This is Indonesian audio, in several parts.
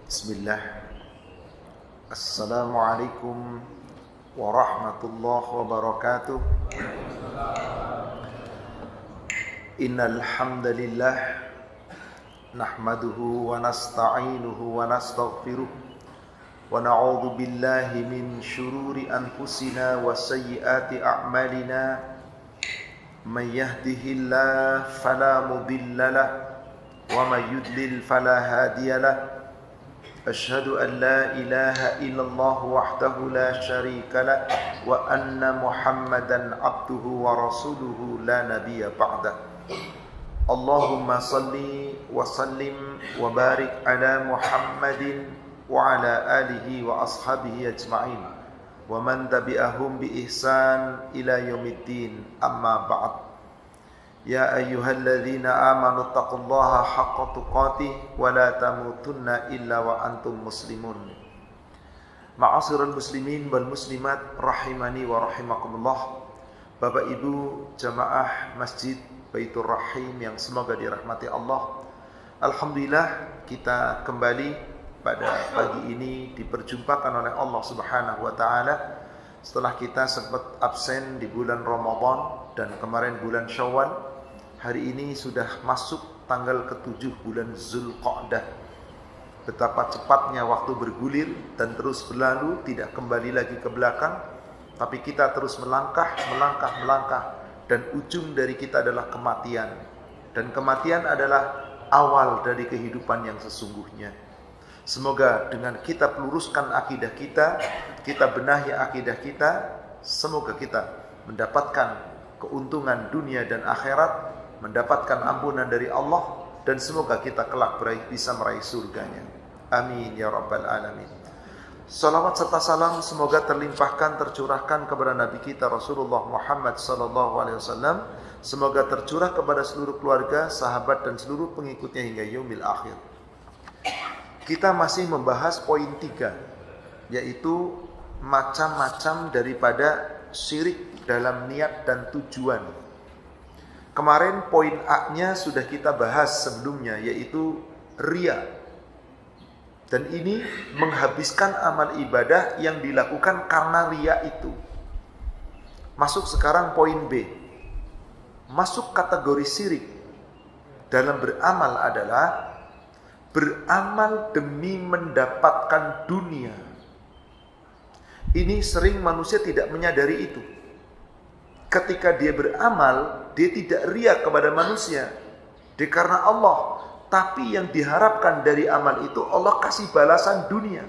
Bismillah. Assalamualaikum warahmatullahi wabarakatuh. Innal hamdalillah nahmaduhu wa nasta'inuhu wa nastaghfiruh wa na'udzu billahi min shururi anfusina wa sayyiati a'malina. May yahdihillahu fala mudilla lahu wa may yudlil fala hadiya lahu. Asyhadu an la ilaha illallah wahdahu la syarika lah wa anna Muhammadan abduhu wa rasuluhu la nabiyya ba'dah. Allahumma salli wa sallim wa barik ala Muhammadin wa ala alihi wa ashabihi ajma'in wa man tabi'ahum bi ihsan ila yaumiddin, amma ba'd. Ya ayyuhalladzina amanu taqullaha haqqa tuqatih wa la tamutunna illa wa antum muslimun. Ma'asyiral muslimin wal muslimat rahimani wa rahimakumullah. Bapak Ibu jamaah Masjid Baitur Rahim yang semoga dirahmati Allah. Alhamdulillah kita kembali pada pagi ini diperjumpakan oleh Allah Subhanahu wa taala setelah kita sempat absen di bulan Ramadan dan kemarin bulan Syawal. Hari ini sudah masuk tanggal ke-7 bulan Zulqa'dah. Betapa cepatnya waktu bergulir dan terus berlalu, tidak kembali lagi ke belakang, tapi kita terus melangkah, dan ujung dari kita adalah kematian. Dan kematian adalah awal dari kehidupan yang sesungguhnya. Semoga dengan kita peluruskan akidah kita, kita benahi akidah kita, semoga kita mendapatkan keuntungan dunia dan akhirat, mendapatkan ampunan dari Allah, dan semoga kita kelak bisa meraih surganya. Amin ya rabbal alamin. Salawat serta salam semoga terlimpahkan, tercurahkan kepada Nabi kita Rasulullah Muhammad sallallahu alaihi wasallam. Semoga tercurah kepada seluruh keluarga, sahabat dan seluruh pengikutnya hingga yaumil akhir. Kita masih membahas poin 3, yaitu macam-macam daripada syirik dalam niat dan tujuan. Kemarin poin A-nya sudah kita bahas sebelumnya, yaitu riya. Dan ini menghabiskan amal ibadah yang dilakukan karena riya itu. Masuk sekarang poin B. Masuk kategori syirik dalam beramal adalah beramal demi mendapatkan dunia. Ini sering manusia tidak menyadari itu. Ketika dia beramal, dia tidak riya kepada manusia, dia karena Allah. Tapi yang diharapkan dari amal itu Allah kasih balasan dunia.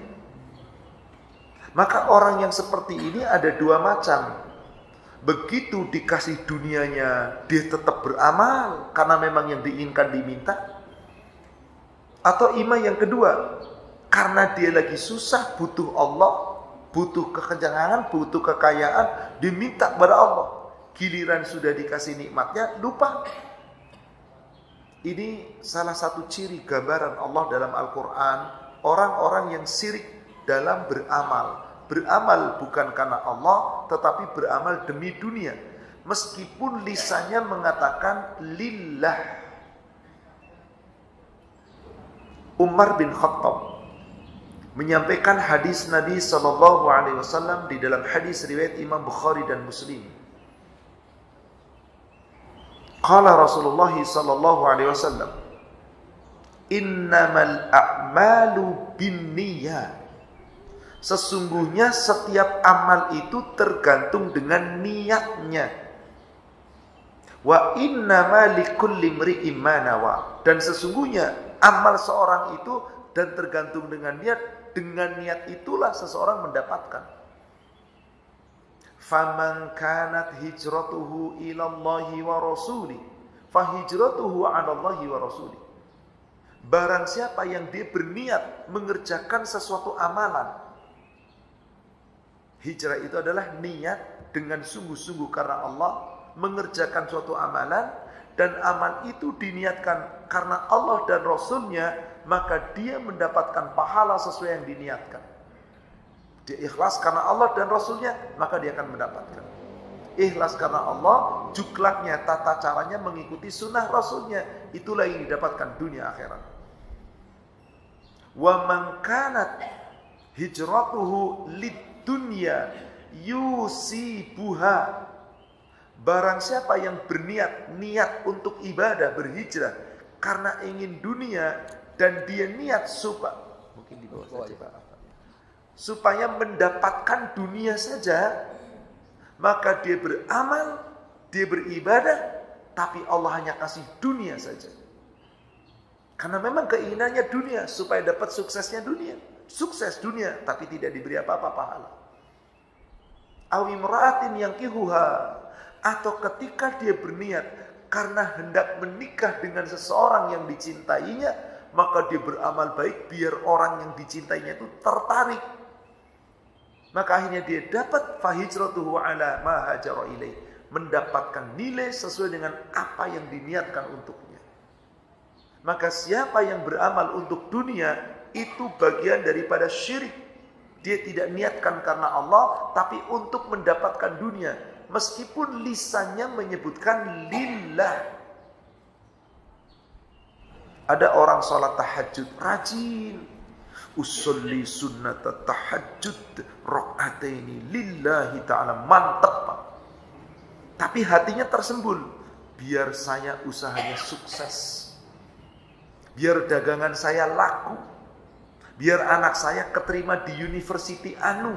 Maka orang yang seperti ini ada dua macam. Begitu dikasih dunianya, dia tetap beramal karena memang yang diinginkan diminta. Atau iman yang kedua, karena dia lagi susah, butuh Allah, butuh kekenjangan, butuh kekayaan, diminta kepada Allah. Giliran sudah dikasih nikmatnya, lupa. Ini salah satu ciri gambaran Allah dalam Al-Quran. Orang-orang yang syirik dalam beramal. Beramal bukan karena Allah, tetapi beramal demi dunia. Meskipun lisannya mengatakan lillah. Umar bin Khattab menyampaikan hadis Nabi SAW di dalam hadis riwayat Imam Bukhari dan Muslim. Qala Rasulullah sallallahu alaihi wasallam, innamal a'malu binniyat. Sesungguhnya setiap amal itu tergantung dengan niatnya. Wa innama likulli imri'in ma nawa. Dan sesungguhnya amal seorang itu dan tergantung dengan niat. Dengan niat itulah seseorang mendapatkan. Faman kanat hijratuhu ilallahi wa rasuli fahijratuhu 'alallahi wa rasuli. Barang siapa yang dia berniat mengerjakan sesuatu amalan, hijrah itu adalah niat dengan sungguh-sungguh karena Allah mengerjakan suatu amalan, dan amal itu diniatkan karena Allah dan Rasulnya, maka dia mendapatkan pahala sesuai yang diniatkan. Dia ikhlas karena Allah dan Rasulnya, maka dia akan mendapatkan. Ikhlas karena Allah, juklaknya, tata caranya mengikuti sunnah Rasulnya, itulah yang didapatkan dunia akhirat. Wa man kanat hijratuhu lid-dunya yusibuha. Barang siapa yang niat untuk ibadah, berhijrah karena ingin dunia, dan dia niat mungkin di bawah saja Pak, supaya mendapatkan dunia saja, maka dia beramal, dia beribadah, tapi Allah hanya kasih dunia saja. Karena memang keinginannya dunia, supaya dapat suksesnya dunia. Sukses dunia, tapi tidak diberi apa-apa pahala. Aw imra'atin yankihuha, atau ketika dia berniat karena hendak menikah dengan seseorang yang dicintainya, maka dia beramal baik biar orang yang dicintainya itu tertarik. Maka akhirnya dia dapat fahijratuhu ala ma hajara ilaih, mendapatkan nilai sesuai dengan apa yang diniatkan untuknya. Maka siapa yang beramal untuk dunia, itu bagian daripada syirik. Dia tidak niatkan karena Allah, tapi untuk mendapatkan dunia. Meskipun lisannya menyebutkan lillah. Ada orang sholat tahajud rajin, usolli sunnat tahajud rakaataini lillahi ta'ala, mantap Pak. Tapi hatinya tersembul, biar saya usahanya sukses, biar dagangan saya laku, biar anak saya keterima di university anu,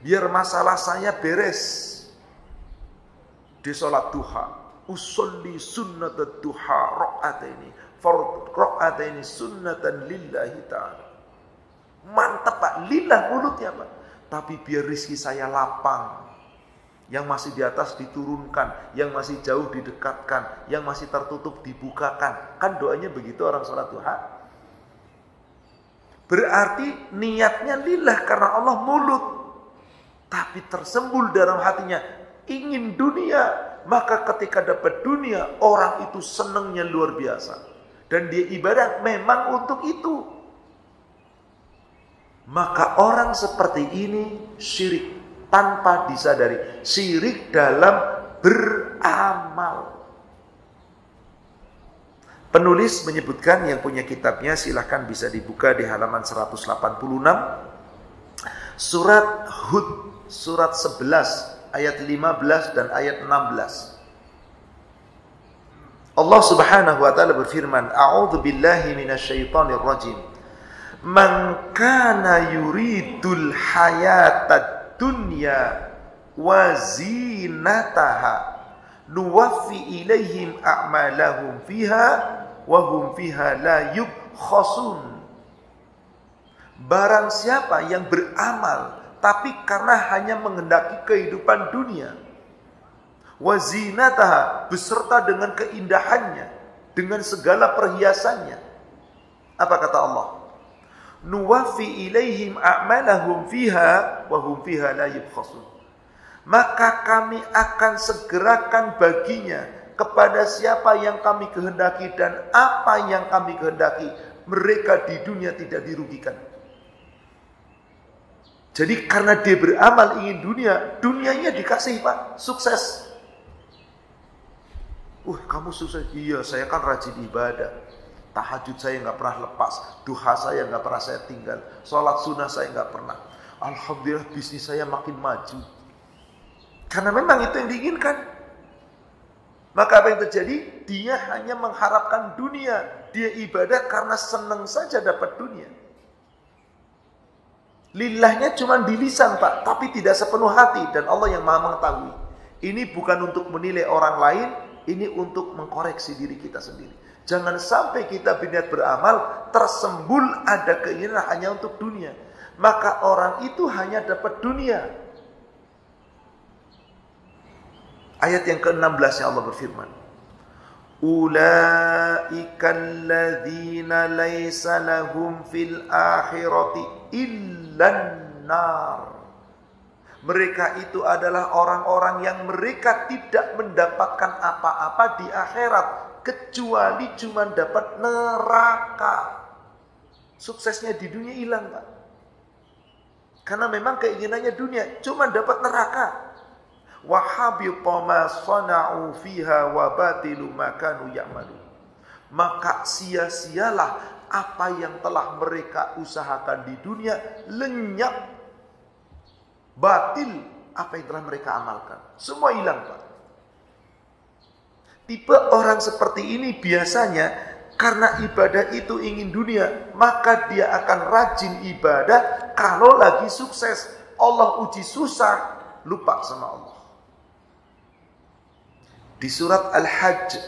biar masalah saya beres. Di sholat duha, usolli sunnat duha rakaataini, rakaataini sunnatan lillahi ta'ala. Mantap Pak, lillah mulutnya Pak. Tapi biar rizki saya lapang, yang masih di atas diturunkan, yang masih jauh didekatkan, yang masih tertutup dibukakan. Kan doanya begitu orang sholat duha. Berarti niatnya lillah karena Allah mulut, tapi tersembul dalam hatinya ingin dunia. Maka ketika dapat dunia, orang itu senangnya luar biasa, dan dia ibadah memang untuk itu. Maka orang seperti ini syirik tanpa disadari, syirik dalam beramal. Penulis menyebutkan, yang punya kitabnya silahkan bisa dibuka di halaman 186, surat Hud, surat 11 ayat 15 dan ayat 16. Allah Subhanahu wa taala berfirman, A'udzu billahi minasyaitonir rajim. Man kana yuridul hayatad dunya wa zinataha nuwaffi ilaihim a'malahum fiha wa hum fiha la yubkhasun. Barang siapa yang beramal tapi karena hanya menghendaki kehidupan dunia, wazinataha, beserta dengan keindahannya, dengan segala perhiasannya, apa kata Allah? Nuwaffi ilaihim a'malahum fiha wa hum fiha la yubkhasun. Maka kami akan segerakan baginya kepada siapa yang kami kehendaki, dan apa yang kami kehendaki, mereka di dunia tidak dirugikan. Jadi karena dia beramal ingin dunia, dunianya dikasih Pak, sukses. Kamu sukses? Iya, saya kan rajin ibadah. Tahajud saya nggak pernah lepas, duha saya nggak pernah saya tinggal, sholat sunnah saya nggak pernah. Alhamdulillah bisnis saya makin maju. Karena memang itu yang diinginkan. Maka apa yang terjadi? Dia hanya mengharapkan dunia. Dia ibadah karena senang saja dapat dunia. Lillahnya cuma di lisan Pak, tapi tidak sepenuh hati, dan Allah yang Maha mengetahui. Ini bukan untuk menilai orang lain, ini untuk mengkoreksi diri kita sendiri. Jangan sampai kita berniat beramal, tersembul ada keinginan hanya untuk dunia. Maka orang itu hanya dapat dunia. Ayat yang ke-16 yang Allah berfirman, Ulaikal ladzina laisa lahum fil akhirati illan nar. Mereka itu adalah orang-orang yang mereka tidak mendapatkan apa-apa di akhirat, kecuali cuma dapat neraka. Suksesnya di dunia hilang Pak. Karena memang keinginannya dunia, cuma dapat neraka. Wa habita ma sana'u fiha wa batilu ma kanu ya'malun. Maka sia-sialah apa yang telah mereka usahakan di dunia lenyap, batil apa yang telah mereka amalkan. Semua hilang, Pak. Tipe orang seperti ini biasanya karena ibadah itu ingin dunia, maka dia akan rajin ibadah kalau lagi sukses. Allah uji susah, lupa sama Allah. Di surat Al-Hajj,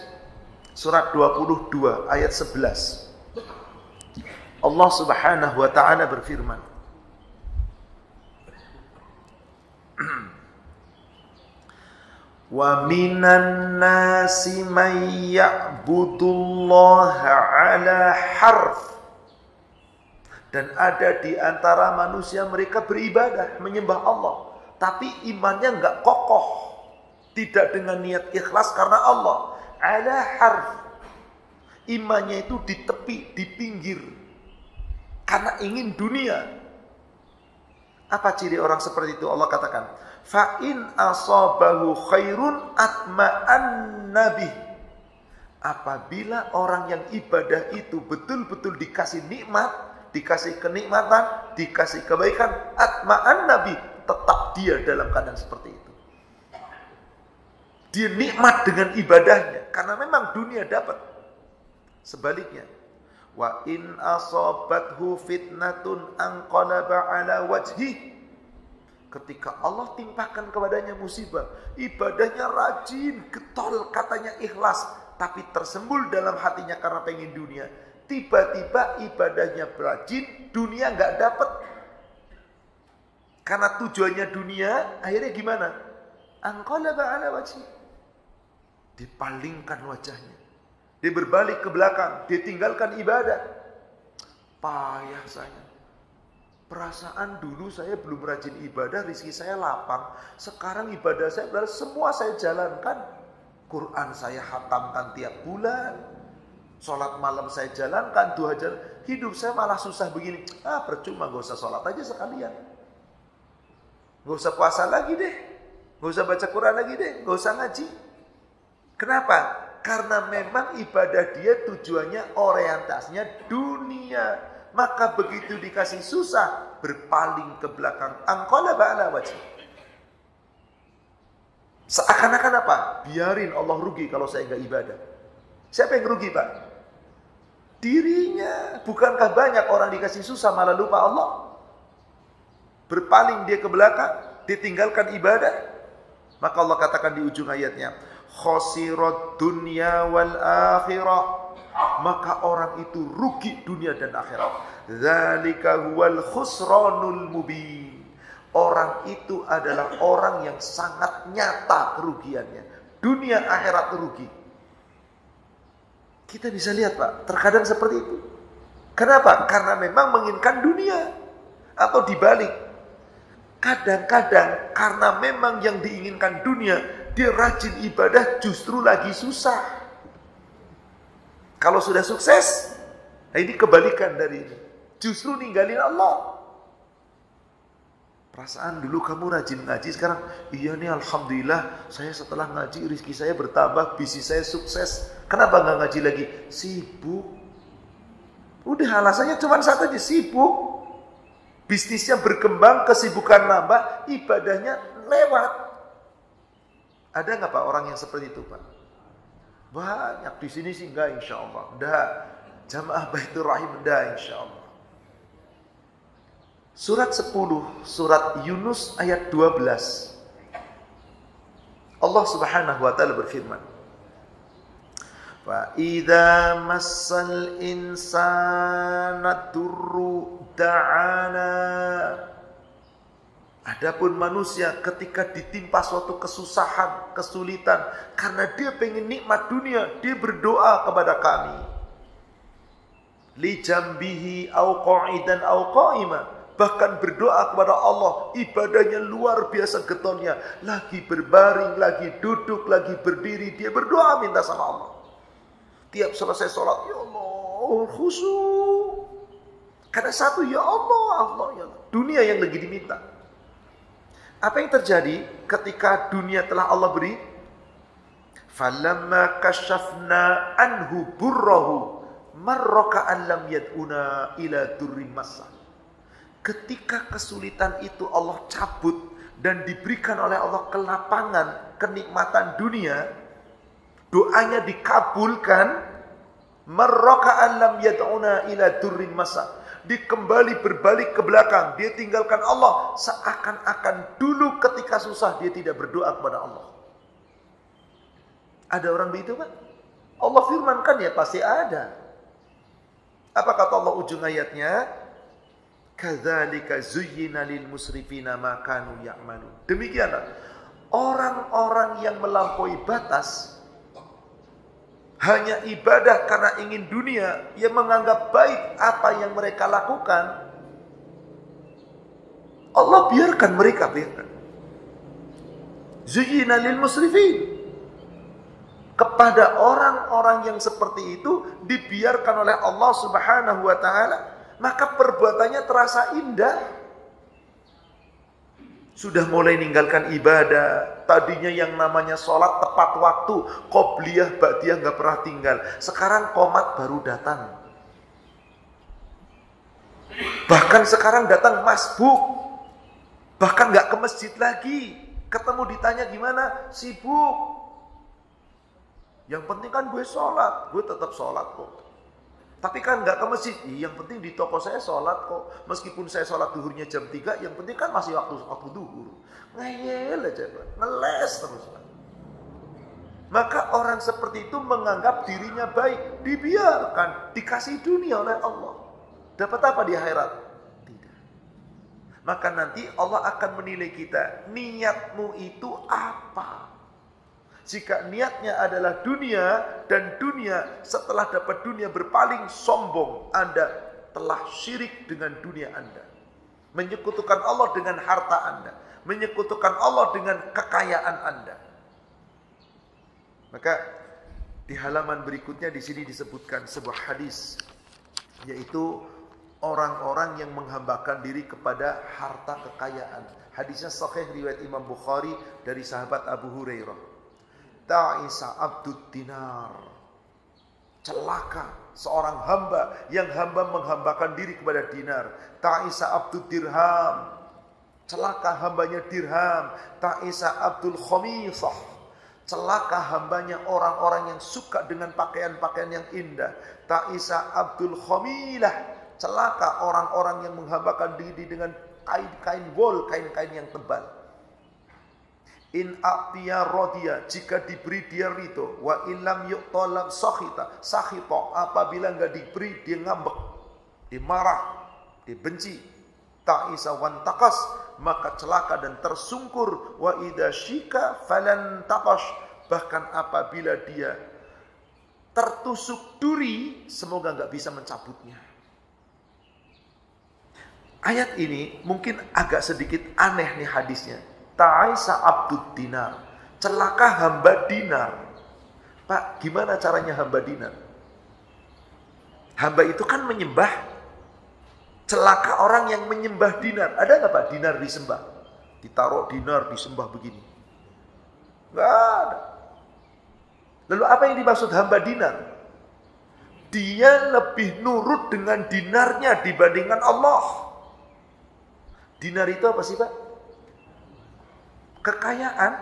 surat 22 ayat 11. Allah Subhanahu wa ta'ala berfirman, wa minan nasi man ya'budullaha ala harf. Dan ada di antara manusia mereka beribadah, menyembah Allah, tapi imannya enggak kokoh, tidak dengan niat ikhlas karena Allah. Ala harf, imannya itu di tepi, di pinggir, karena ingin dunia. Apa ciri orang seperti itu? Allah katakan, fa in asabahu khairun atma'an nabi. Apabila orang yang ibadah itu betul-betul dikasih nikmat, dikasih kenikmatan, dikasih kebaikan, atma'an nabi, tetap dia dalam keadaan seperti itu. Dia nikmat dengan ibadahnya karena memang dunia dapat. Sebaliknya, wa in asabathu fitnatun anqalaba ala wajhi. Ketika Allah timpakan kepadanya musibah, ibadahnya rajin, getol, katanya ikhlas, tapi tersembul dalam hatinya karena pengen dunia. Tiba-tiba ibadahnya rajin, dunia enggak dapat. Karena tujuannya dunia, akhirnya gimana? Anqalaba ala wajhi. Dipalingkan wajahnya. Dia berbalik ke belakang, dia tinggalkan ibadah. Payah saya. Perasaan dulu saya belum rajin ibadah, rezeki saya lapang. Sekarang ibadah saya semua saya jalankan. Quran saya khatamkan tiap bulan. Sholat malam saya jalankan, duha jalan. Hidup saya malah susah begini. Percuma, gak usah sholat aja sekalian. Gak usah puasa lagi deh. Gak usah baca Quran lagi deh. Gak usah ngaji. Kenapa? Karena memang ibadah dia tujuannya orientasinya dunia. Maka begitu dikasih susah, berpaling ke belakang. Anqalaba ala wajhi. Seakan-akan apa? Biarin Allah rugi kalau saya enggak ibadah. Siapa yang rugi, Pak? Dirinya. Bukankah banyak orang dikasih susah malah lupa Allah? Berpaling dia ke belakang, ditinggalkan ibadah. Maka Allah katakan di ujung ayatnya, khosirat dunya wal akhirah. Maka orang itu rugi dunia dan akhirat. Dzalika huwal khusranul mubin. Orang itu adalah orang yang sangat nyata kerugiannya. Dunia akhirat rugi. Kita bisa lihat, Pak, terkadang seperti itu. Kenapa? Karena memang menginginkan dunia. Atau dibalik. Kadang-kadang karena memang yang diinginkan dunia, dia rajin ibadah justru lagi susah. Kalau sudah sukses, ini kebalikan dari ini. Justru ninggalin Allah. Perasaan dulu kamu rajin ngaji, sekarang iya nih alhamdulillah saya setelah ngaji rezeki saya bertambah, bisnis saya sukses. Kenapa nggak ngaji lagi? Sibuk. Udah alasannya cuma satu aja, sibuk. Bisnisnya berkembang, kesibukan nambah, ibadahnya lewat. Ada nggak Pak orang yang seperti itu, Pak? Banyak di sini sih enggak, insya Allah. Dah, jamaah Baitur Rahim dah, insya Allah. Surat 10, surat Yunus ayat 12. Allah Subhanahu wa taala berfirman, fa idza massal insana durru da'ana. Adapun manusia ketika ditimpa suatu kesusahan, kesulitan, karena dia pengen nikmat dunia, dia berdoa kepada kami. Li jambihi au qa'idan au qa'ima. Bahkan berdoa kepada Allah, ibadahnya luar biasa getolnya. Lagi berbaring, lagi duduk, lagi berdiri, dia berdoa minta sama Allah. Tiap selesai sholat, ya Allah, khusyuk. Karena satu, ya Allah, Allah, ya Allah. Dunia yang lagi diminta. Apa yang terjadi ketika dunia telah Allah beri? Falamma kashafna anhu burrahu marroka'an lam yad'una ila durrim massa. Ketika kesulitan itu Allah cabut dan diberikan oleh Allah kelapangan, kenikmatan dunia, doanya dikabulkan, marroka'an lam yad'una ila durrim massa. Dikembali berbalik ke belakang, dia tinggalkan Allah seakan-akan dulu ketika susah dia tidak berdoa kepada Allah. Ada orang begitu kan? Allah firmankan ya pasti ada. Apa kata Allah ujung ayatnya? Kadzalika zuyyina lil musrifina ma kanu ya'malun. Demikianlah orang-orang yang melampaui batas hanya ibadah karena ingin dunia, yang menganggap baik apa yang mereka lakukan, Allah biarkan mereka, biarkan. Zuyyina lil musrifin. Kepada orang-orang yang seperti itu dibiarkan oleh Allah Subhanahu wa taala, maka perbuatannya terasa indah. Sudah mulai ninggalkan ibadah. Tadinya yang namanya sholat tepat waktu, qobliyah, ba'diyah nggak pernah tinggal. Sekarang qomat baru datang. Bahkan sekarang datang masbuk. Bahkan nggak ke masjid lagi. Ketemu ditanya gimana? Sibuk. Yang penting kan gue sholat. Gue tetap sholat kok. Tapi kan nggak ke masjid. Yang penting di toko saya sholat kok. Meskipun saya sholat duhurnya jam 3, yang penting kan masih waktu duhur. Ngeyel aja, ngeles terus. Maka orang seperti itu menganggap dirinya baik. Dibiarkan, dikasih dunia oleh Allah. Dapat apa di akhirat? Tidak. Maka nanti Allah akan menilai kita. Niatmu itu apa? Jika niatnya adalah dunia, dan dunia setelah dapat dunia berpaling sombong, Anda telah syirik dengan dunia Anda. Menyekutukan Allah dengan harta Anda. Menyekutukan Allah dengan kekayaan Anda. Maka di halaman berikutnya di sini disebutkan sebuah hadis, yaitu orang-orang yang menghambakan diri kepada harta kekayaan. Hadisnya sahih riwayat Imam Bukhari dari sahabat Abu Hurairah. Ta'isa abdud dinar. Celaka seorang hamba yang hamba menghambakan diri kepada dinar. Ta'isa abdud dirham. Celaka hambanya dirham. Ta'isa abdul khamisah. Celaka hambanya orang-orang yang suka dengan pakaian-pakaian yang indah. Ta'isa abdul khamilah. Celaka orang-orang yang menghambakan diri dengan kain-kain wol, kain-kain yang tebal. In a'tiya rodiya, jika diberi dia ridho. Wa illam yu'tolam sakhita, apabila enggak diberi dia ngambek, dia marah, dia benci. Ta'isa wan taqas, maka celaka dan tersungkur. Wa idza syika falan taqash, bahkan apabila dia tertusuk duri, semoga enggak bisa mencabutnya. Ayat ini mungkin agak sedikit aneh nih hadisnya. Ta'isa abdud dinar. Celaka hamba dinar. Pak, gimana caranya hamba dinar? Hamba itu kan menyembah. Celaka orang yang menyembah dinar. Ada nggak Pak dinar disembah? Ditaruh dinar disembah begini. Nggak ada. Lalu apa yang dimaksud hamba dinar? Dia lebih nurut dengan dinarnya dibandingkan Allah. Dinar itu apa sih Pak? Kekayaan,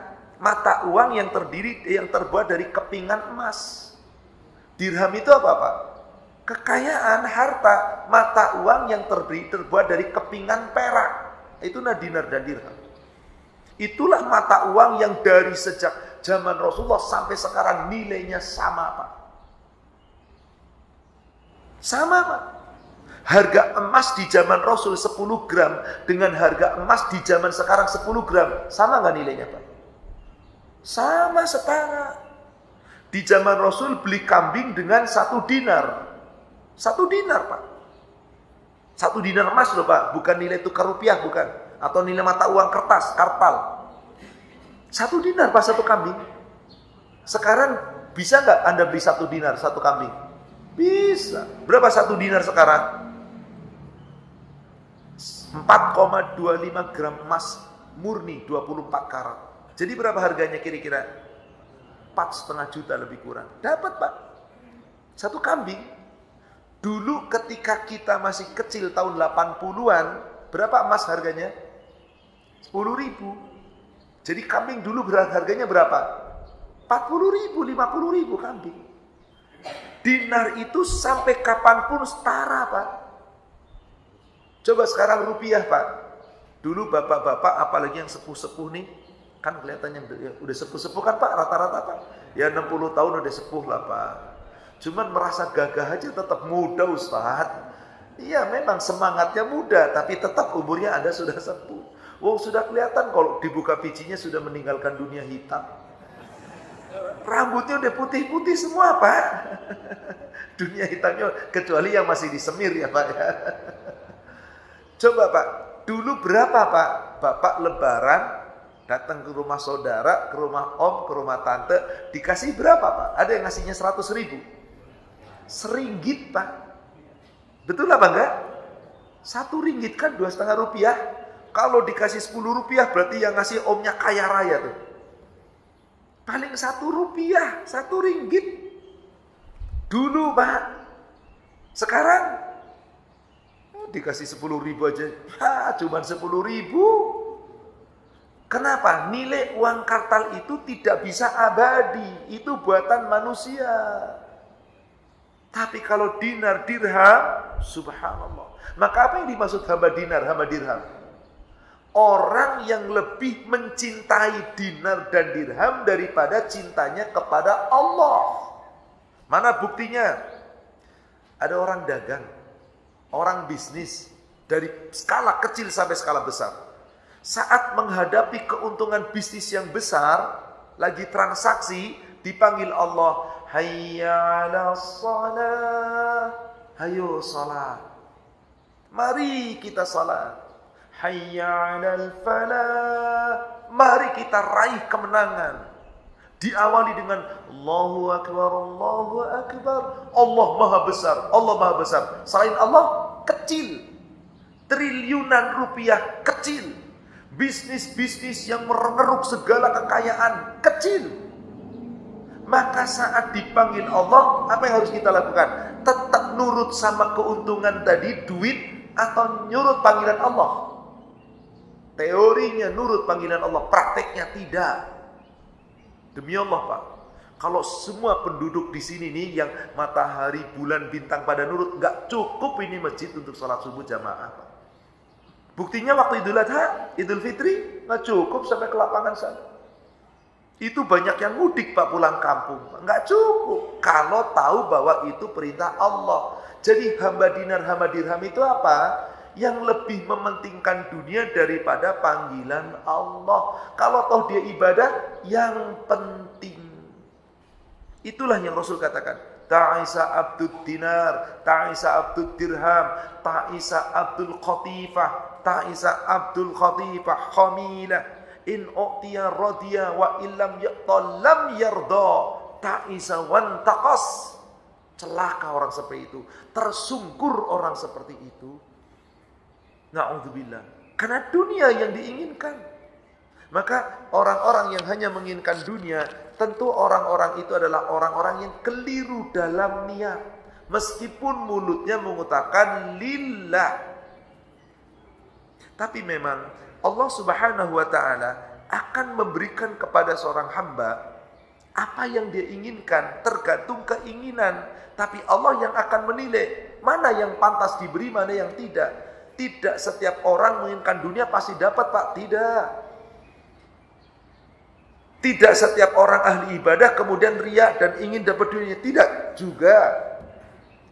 mata uang yang terbuat dari kepingan emas. Dirham itu apa Pak? Kekayaan, harta, mata uang yang terbuat dari kepingan perak. Itulah dinar dan dirham. Itulah mata uang yang dari sejak zaman Rasulullah sampai sekarang nilainya sama Pak. Sama Pak. Harga emas di zaman Rasul 10 gram dengan harga emas di zaman sekarang 10 gram. Sama nggak nilainya Pak? Sama, setara. Di zaman Rasul beli kambing dengan 1 dinar. 1 dinar Pak. 1 dinar emas loh Pak. Bukan nilai tukar rupiah, bukan. Atau nilai mata uang kertas, kartal. 1 dinar Pak, 1 kambing. Sekarang bisa nggak Anda beli 1 dinar, 1 kambing? Bisa. Berapa 1 dinar sekarang? 4,25 gram emas murni 24 karat. Jadi berapa harganya kira-kira? 4,5 juta lebih kurang. Dapat Pak. 1 kambing. Dulu ketika kita masih kecil tahun 80-an, berapa emas harganya? 10.000. Jadi kambing dulu harganya berapa? 40.000, 50.000 kambing. Dinar itu sampai kapanpun setara, Pak. Coba sekarang rupiah, Pak. Dulu bapak-bapak, apalagi yang sepuh-sepuh nih, kan kelihatannya udah sepuh-sepuh kan, Pak, rata-rata, Pak. Ya 60 tahun udah sepuh lah, Pak. Cuman merasa gagah aja tetap muda, Ustaz. Iya, memang semangatnya muda, tapi tetap umurnya Anda sudah sepuh. Wow, sudah kelihatan kalau dibuka pijinya sudah meninggalkan dunia hitam. Rambutnya udah putih-putih semua, Pak. Dunia hitamnya, kecuali yang masih disemir ya, Pak. Coba, Pak. Dulu berapa, Pak? Bapak lebaran, datang ke rumah saudara, ke rumah om, ke rumah tante, dikasih berapa, Pak? Ada yang ngasihnya 100.000. Seringgit, Pak. Betul apa enggak? 1 ringgit kan 2,5 rupiah. Kalau dikasih 10 rupiah berarti yang ngasih omnya kaya raya tuh. Paling 1 rupiah, 1 ringgit. Dulu, Pak. Sekarang dikasih 10.000 aja. Cuman 10.000. Kenapa? Nilai uang kartal itu tidak bisa abadi. Itu buatan manusia. Tapi kalau dinar, dirham, subhanallah. Maka apa yang dimaksud hamba dinar, hamba dirham? Orang yang lebih mencintai dinar dan dirham daripada cintanya kepada Allah. Mana buktinya? Ada orang dagang, orang bisnis, dari skala kecil sampai skala besar. Saat menghadapi keuntungan bisnis yang besar, lagi transaksi, dipanggil Allah, hayya 'alas shalah. Hayo salat. Mari kita salat. Hayya 'alal falah. Mari kita raih kemenangan. Diawali dengan Allahu Akbar, Allahu Akbar. Allah Maha Besar, Allah Maha Besar. Selain Allah, kecil. Triliunan rupiah, kecil. Bisnis-bisnis yang mengeruk segala kekayaan, kecil. Maka saat dipanggil Allah, apa yang harus kita lakukan? Tetap nurut sama keuntungan tadi, duit, atau nurut panggilan Allah? Teorinya nurut panggilan Allah, prakteknya tidak. Demi Allah, Pak. Kalau semua penduduk di sini nih yang matahari, bulan, bintang pada nurut, nggak cukup ini masjid untuk sholat subuh jamaah, Pak. Buktinya waktu Idul Adha, Idul Fitri, nggak cukup sampai ke lapangan sana. Itu banyak yang mudik, Pak, pulang kampung. Nggak cukup kalau tahu bahwa itu perintah Allah. Jadi hamba dinar, hamba dirham itu apa? Yang lebih mementingkan dunia daripada panggilan Allah. Kalau tahu dia ibadah, yang penting. Itulah yang Rasul katakan. Ta'isa abdud dinar, ta'isa abdud dirham, ta'isa abdul qatifah, ta'isa abdul qatifah khamilah. In u'tiya radiya wa illam ya'ta lam yarda. Ta'isa wan taqas. Celaka orang seperti itu. Tersungkur orang seperti itu. Na'udzubillah. Karena dunia yang diinginkan. Maka orang-orang yang hanya menginginkan dunia, tentu orang-orang itu adalah orang-orang yang keliru dalam niat. Meskipun mulutnya mengutakan lillah. Tapi memang Allah Subhanahu wa ta'ala akan memberikan kepada seorang hamba apa yang dia inginkan, tergantung keinginan. Tapi Allah yang akan menilai mana yang pantas diberi, mana yang tidak. Tidak setiap orang menginginkan dunia pasti dapat, Pak. Tidak. Tidak setiap orang ahli ibadah kemudian riya dan ingin dapat dunia. Tidak juga.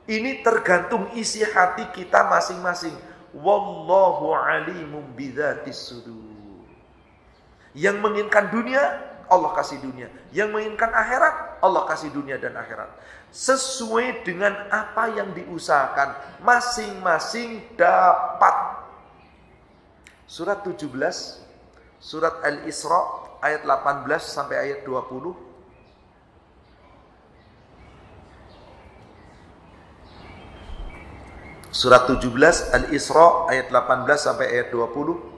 Ini tergantung isi hati kita masing-masing. Wallahu alimum bidzatis sudur. Yang menginginkan dunia, Allah kasih dunia. Yang menginginkan akhirat, Allah kasih dunia dan akhirat. Sesuai dengan apa yang diusahakan, masing-masing dapat. Surat 17, surat Al-Isra ayat 18 sampai ayat 20. Surat 17 Al-Isra ayat 18 sampai ayat 20.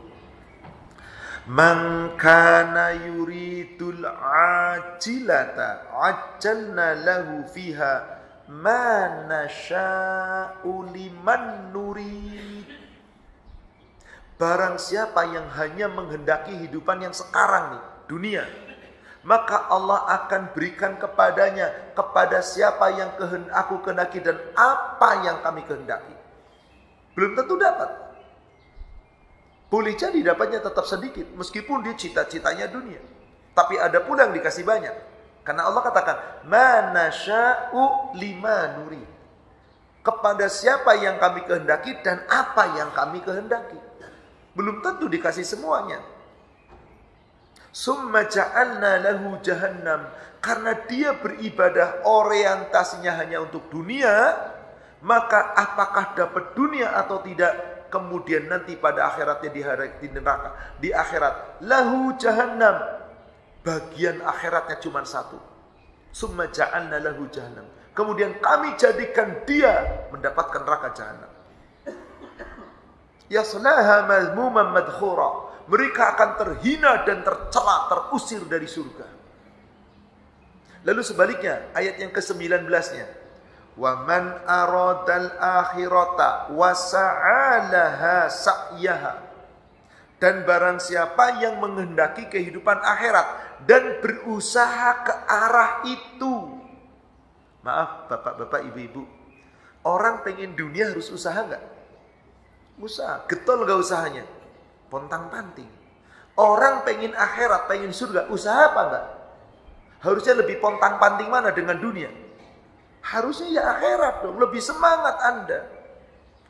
Man kana yuridul ajilata ajjalna lahu fiha ma nasya'u liman nurid. Barang siapa yang hanya menghendaki kehidupan yang sekarang nih, dunia, maka Allah akan berikan kepadanya, kepada siapa yang aku kehendaki dan apa yang kami kehendaki. Belum tentu dapat. Boleh jadi dapatnya tetap sedikit, meskipun dia cita-citanya dunia. Tapi ada pula yang dikasih banyak. Karena Allah katakan, ma nasya'u lima nuri. Kepada siapa yang kami kehendaki dan apa yang kami kehendaki. Belum tentu dikasih semuanya. Summa ja'alna lahu jahannam. Karena dia beribadah orientasinya hanya untuk dunia, maka apakah dapat dunia atau tidak? Kemudian nanti pada akhiratnya di neraka, di akhirat lahu jahannam. Bagian akhiratnya cuma satu. Summa ja'alna lahu jahannam. Kemudian kami jadikan dia mendapatkan neraka jahannam. Yaslaha mazmuman madkhura. Mereka akan terhina dan tercela, terusir dari surga. Lalu sebaliknya, ayat yang ke-19-nya. Wa man aradal akhirata wa sa'alaha sa'yaha. Dan barang siapa yang menghendaki kehidupan akhirat dan berusaha ke arah itu. Maaf bapak-bapak, ibu-ibu. Orang pengen dunia harus usaha enggak? Usaha, getol enggak usahanya? Pontang-panting. Orang pengen akhirat, pengen surga, usaha apa enggak? Harusnya lebih pontang-panting mana dengan dunia? Harusnya ya akhirat dong, lebih semangat Anda.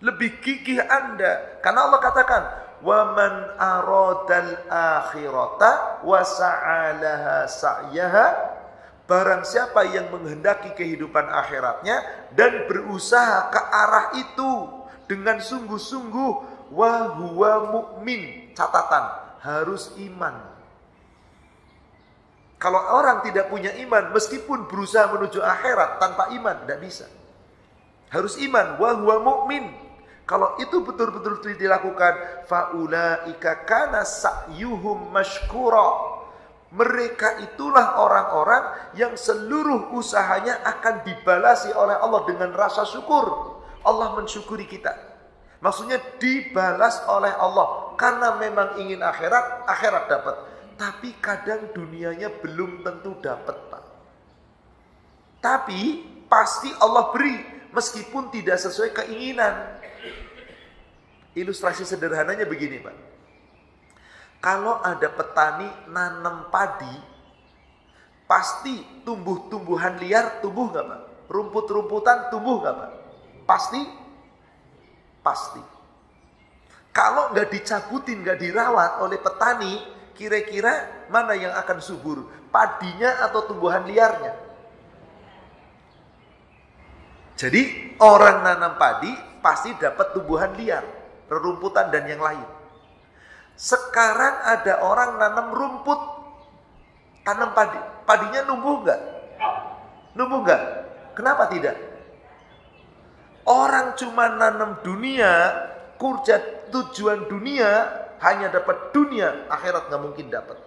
Lebih gigih Anda. Karena Allah katakan, wa man aradal akhirata wa sa'alaha sa'yaha. Barang siapa yang menghendaki kehidupan akhiratnya dan berusaha ke arah itu dengan sungguh-sungguh, wa huwa mu'min. Catatan, harus iman. Kalau orang tidak punya iman, meskipun berusaha menuju akhirat tanpa iman, tidak bisa. Harus iman, wa huwa mu'min. Kalau itu betul-betul dilakukan, faulaika kana sa'yuhum mashkura. Mereka itulah orang-orang yang seluruh usahanya akan dibalasi oleh Allah dengan rasa syukur. Allah mensyukuri kita. Maksudnya dibalas oleh Allah. Karena memang ingin akhirat, akhirat dapat. Tapi kadang dunianya belum tentu dapat, Pak. Tapi pasti Allah beri, meskipun tidak sesuai keinginan. Ilustrasi sederhananya begini, Pak. Kalau ada petani nanam padi, pasti tumbuh-tumbuhan liar tumbuh nggak, Pak? Rumput-rumputan tumbuh nggak, Pak? Pasti? Pasti. Kalau nggak dicabutin, nggak dirawat oleh petani, kira-kira mana yang akan subur? Padinya atau tumbuhan liarnya? Jadi orang nanam padi pasti dapat tumbuhan liar, rerumputan dan yang lain. Sekarang ada orang nanam rumput, tanam padi, padinya numbuh nggak? Numbuh nggak? Kenapa tidak? Orang cuma nanam dunia, kerja tujuan dunia, hanya dapat dunia, akhirat nggak mungkin dapat.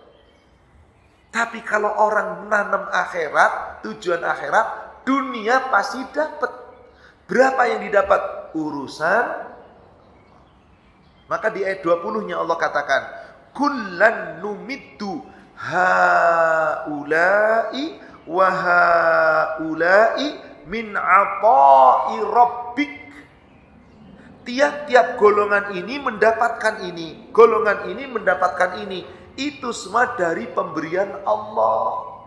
Tapi kalau orang nanam akhirat, tujuan akhirat, dunia pasti dapat. Berapa yang didapat? Urusan. Maka di ayat 20-nya Allah katakan, kullan numiddu haula'i wa haula'i min ata'i rabbik. Tiap-tiap golongan ini mendapatkan ini, golongan ini mendapatkan ini. Itu semua dari pemberian Allah.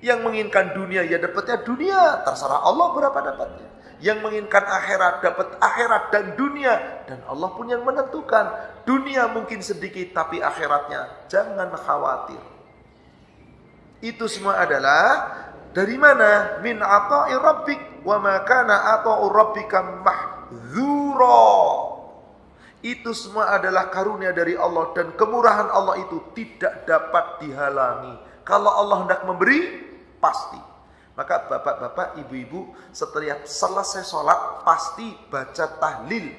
Yang menginginkan dunia ya dapatnya dunia, terserah Allah berapa dapatnya. Yang menginginkan akhirat dapat akhirat dan dunia, dan Allah pun yang menentukan. Dunia mungkin sedikit tapi akhiratnya jangan khawatir. Itu semua adalah dari mana? Min ata'i rabbik wa ma kana ata'u rabbika mahdzura. Itu semua adalah karunia dari Allah dan kemurahan Allah itu tidak dapat dihalangi. Kalau Allah hendak memberi, pasti. Maka bapak-bapak, ibu-ibu, setiap selesai sholat pasti baca tahlil.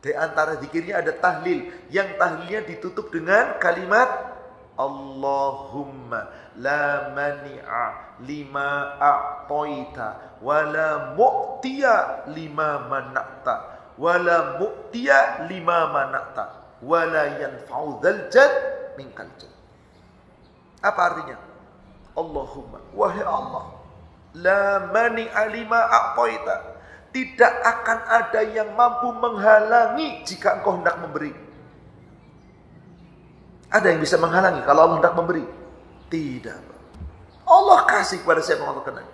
Di antara zikirnya ada tahlil. Yang tahlilnya ditutup dengan kalimat Allahumma la mani'a lima a'taita wa la mu'tiya lima mana'ta wa la mu'tiya lima mana'ta wa la yanfa'u dzal jad minkal jad. Apa artinya? Allahumma, wahai Allah, la mani'a lima a'taita, tidak akan ada yang mampu menghalangi jika engkau hendak memberi. Ada yang bisa menghalangi kalau Allah hendak memberi? Tidak. Allah kasih kepada siapa yang Allah kenal.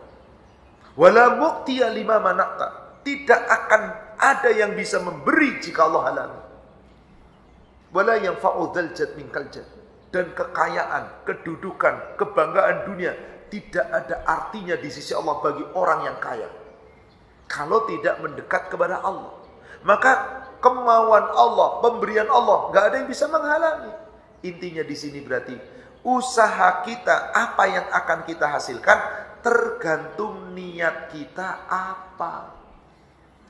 Wala muqtiya lima manaqta, tidak akan ada yang bisa memberi jika Allah halangi. Wala yanfa'u dzal jad minkal jad. Dan kekayaan, kedudukan, kebanggaan dunia tidak ada artinya di sisi Allah bagi orang yang kaya kalau tidak mendekat kepada Allah. Maka kemauan Allah, pemberian Allah, gak ada yang bisa menghalangi. Intinya di sini berarti usaha kita, apa yang akan kita hasilkan tergantung niat kita apa.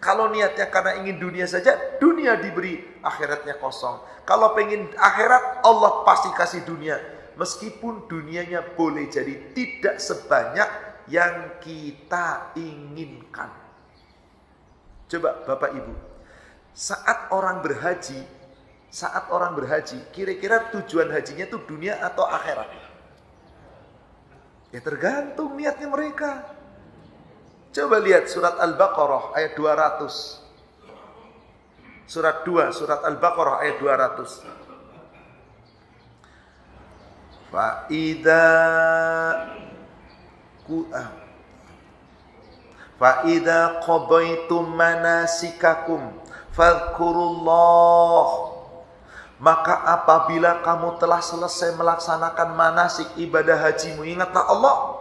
Kalau niatnya karena ingin dunia saja, dunia diberi, akhiratnya kosong. Kalau pengen akhirat, Allah pasti kasih dunia. Meskipun dunianya boleh jadi tidak sebanyak yang kita inginkan. Coba Bapak Ibu, saat orang berhaji, kira-kira tujuan hajinya itu dunia atau akhirat? Ya tergantung niatnya mereka. Coba lihat surat Al-Baqarah ayat 200. Surat 2, surat Al-Baqarah ayat 200. Fa'idha qadaitum manasikakum fadhkurullah. Maka apabila kamu telah selesai melaksanakan manasik ibadah hajimu, ingatlah Allah.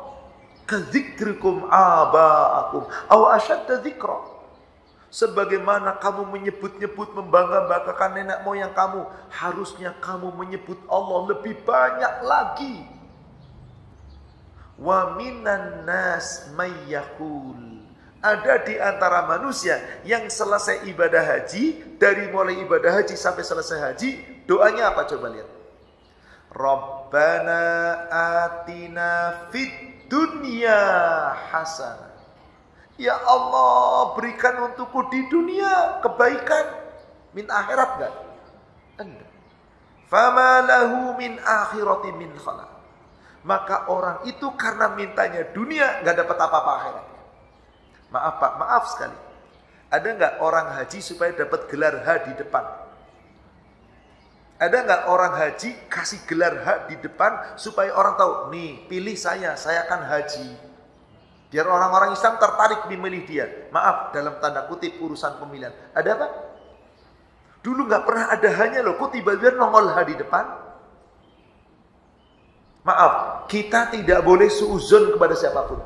Kadzikrikum aba'akum aw ashadda dzikra. Sebagaimana kamu menyebut-nyebut, membangga-banggakan nenek moyang kamu, harusnya kamu menyebut Allah lebih banyak lagi. Wa minan nas may yaqul, ada di antara manusia yang selesai ibadah haji, dari mulai ibadah haji sampai selesai haji, doanya apa coba lihat. Rabbana atina fid dunya hasanah. Ya Allah, berikan untukku di dunia kebaikan. Min akhirat enggak? Enggak. Fama lahu min akhirati min khalaq. Maka orang itu karena mintanya dunia enggak dapat apa-apa akhirat. Maaf Pak, maaf sekali. Ada enggak orang haji supaya dapat gelar H di depan? Ada enggak orang haji kasih gelar H di depan supaya orang tahu, nih pilih saya akan haji. Biar orang-orang Islam tertarik memilih dia. Maaf, dalam tanda kutip urusan pemilihan. Ada apa? Dulu nggak pernah ada hanya loh. Kok tiba-tiba nongol H di depan? Maaf, kita tidak boleh suuzon kepada siapapun.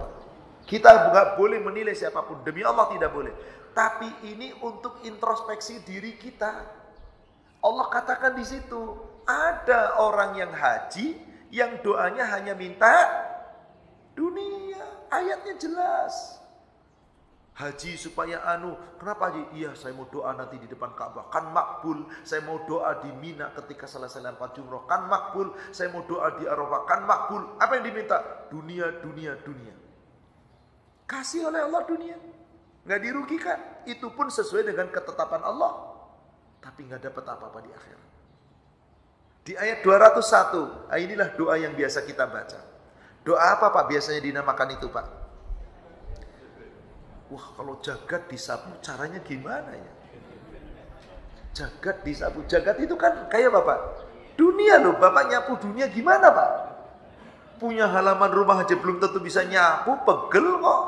Kita nggak boleh menilai siapapun. Demi Allah tidak boleh. Tapi ini untuk introspeksi diri kita. Allah katakan di situ, ada orang yang haji yang doanya hanya minta dunia. Ayatnya jelas. Haji supaya kenapa haji? Iya, saya mau doa nanti di depan Ka'bah, kan makbul. Saya mau doa di Mina ketika selesai lempar jumrah, kan makbul. Saya mau doa di Arafah, kan makbul. Apa yang diminta? Dunia, dunia, dunia. Kasih oleh Allah dunia. Nggak dirugikan. Itu pun sesuai dengan ketetapan Allah. Tapi nggak dapat apa-apa di akhirat. Di ayat 201, inilah doa yang biasa kita baca. Doa apa Pak biasanya dinamakan itu Pak? Wah, kalau jagat disapu caranya gimana ya? Jagat disapu. Jagat itu kan kayak Bapak dunia loh. Bapak nyapu dunia gimana Pak? Punya halaman rumah aja belum tentu bisa nyapu, pegel kok.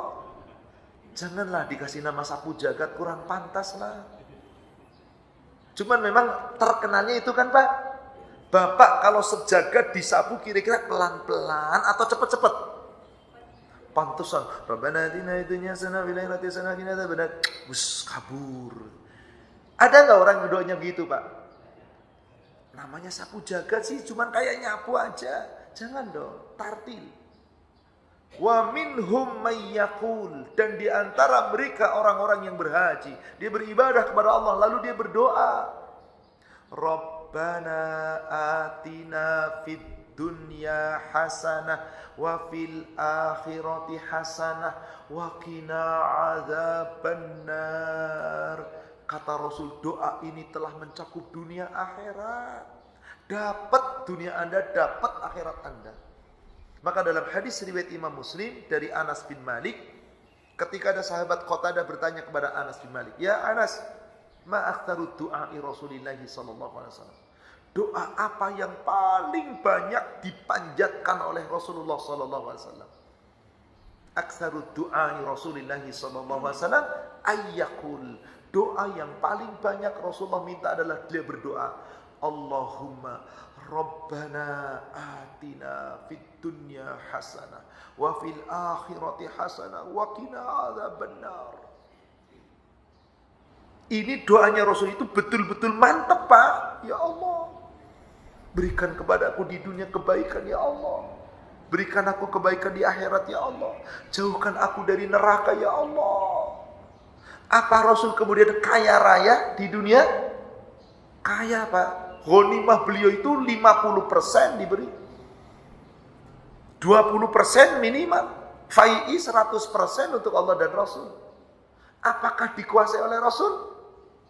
Janganlah dikasih nama sapu jagat, kurang pantas lah. Cuman memang terkenalnya itu kan Pak. Bapak kalau sejagat disapu kira-kira pelan-pelan atau cepet-cepet? Pantesan. Rabbana atina fid dunya hasanah wa fil akhirati hasanah wa qina adzabannar. Kabur. Ada enggak orang yang doanya begitu, Pak? Namanya sapu jagat sih cuman kayak nyapu aja. Jangan dong, tartil. Wa minhum may yaqul, dan di antara mereka orang-orang yang berhaji, dia beribadah kepada Allah lalu dia berdoa. Rabbana atina fid dunya hasanah wa fil akhirati hasanah wa qina adzabannar. Kata Rasul, doa ini telah mencakup dunia akhirat. Dapat dunia Anda, dapat akhirat Anda. Maka dalam hadis riwayat Imam Muslim dari Anas bin Malik, ketika ada sahabat Qatadah bertanya kepada Anas bin Malik, "Ya Anas, ma aktsaru du'ai Rasulillah sallallahu alaihi wasallam?" Doa apa yang paling banyak dipanjatkan oleh Rasulullah sallallahu alaihi wasallam? Aktsaru du'ai Rasulillah sallallahu alaihi wasallam ayyakul. Doa yang paling banyak Rasulullah minta adalah dia berdoa, Allahumma Rabbana atina fid dunya hasanah wa fil akhirati hasanah wa qina adzabannar. Ini doanya Rasul itu betul-betul mantap, Pak. Ya Allah, berikan kepadaku di dunia kebaikan, ya Allah. Berikan aku kebaikan di akhirat, ya Allah. Jauhkan aku dari neraka, ya Allah. Apa Rasul kemudian kaya raya di dunia? Kaya, Pak. Ghanimah beliau itu 50% diberi. 20% minimal. Fai'i 100% untuk Allah dan Rasul. Apakah dikuasai oleh Rasul?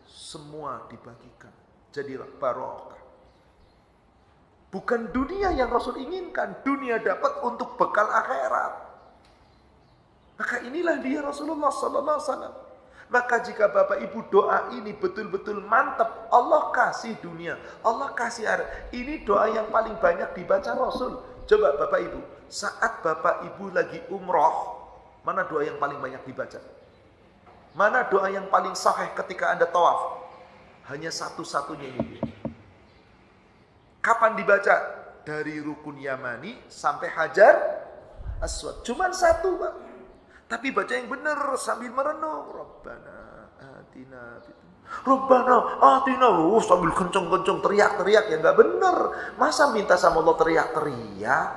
Semua dibagikan. Jadilah barokah. Bukan dunia yang Rasul inginkan. Dunia dapat untuk bekal akhirat. Maka inilah dia Rasulullah sallallahu alaihi wasallam. Maka jika Bapak Ibu doa ini betul-betul mantap, Allah kasih dunia, Allah kasih akhirat. Ini doa yang paling banyak dibaca Rasul. Coba Bapak Ibu, saat Bapak Ibu lagi umroh, mana doa yang paling banyak dibaca? Mana doa yang paling sahih ketika Anda tawaf? Hanya satu-satunya ini. Kapan dibaca? Dari Rukun Yamani sampai Hajar Aswad. Cuman satu, Pak. Tapi baca yang benar sambil merenung. Rabbana atina sambil kenceng-kenceng teriak-teriak, ya nggak benar. Masa minta sama Allah teriak-teriak?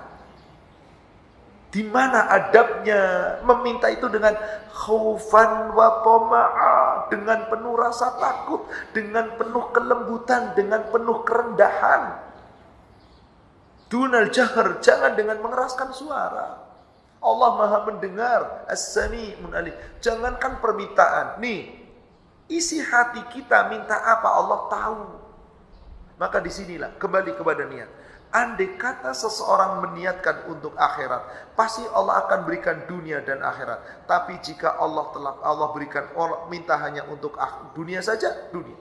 Di mana adabnya meminta itu dengan khaufan wa tama'a, dengan penuh rasa takut, dengan penuh kelembutan, dengan penuh kerendahan. Dunal jahar, jangan dengan mengeraskan suara. Allah Maha mendengar, As-Sami'un Alim. Jangankan permintaan, nih, isi hati kita minta apa Allah tahu. Maka disinilah kembali kepada niat. Andai kata seseorang meniatkan untuk akhirat, pasti Allah akan berikan dunia dan akhirat. Tapi jika Allah berikan, Allah minta hanya untuk dunia saja, dunia.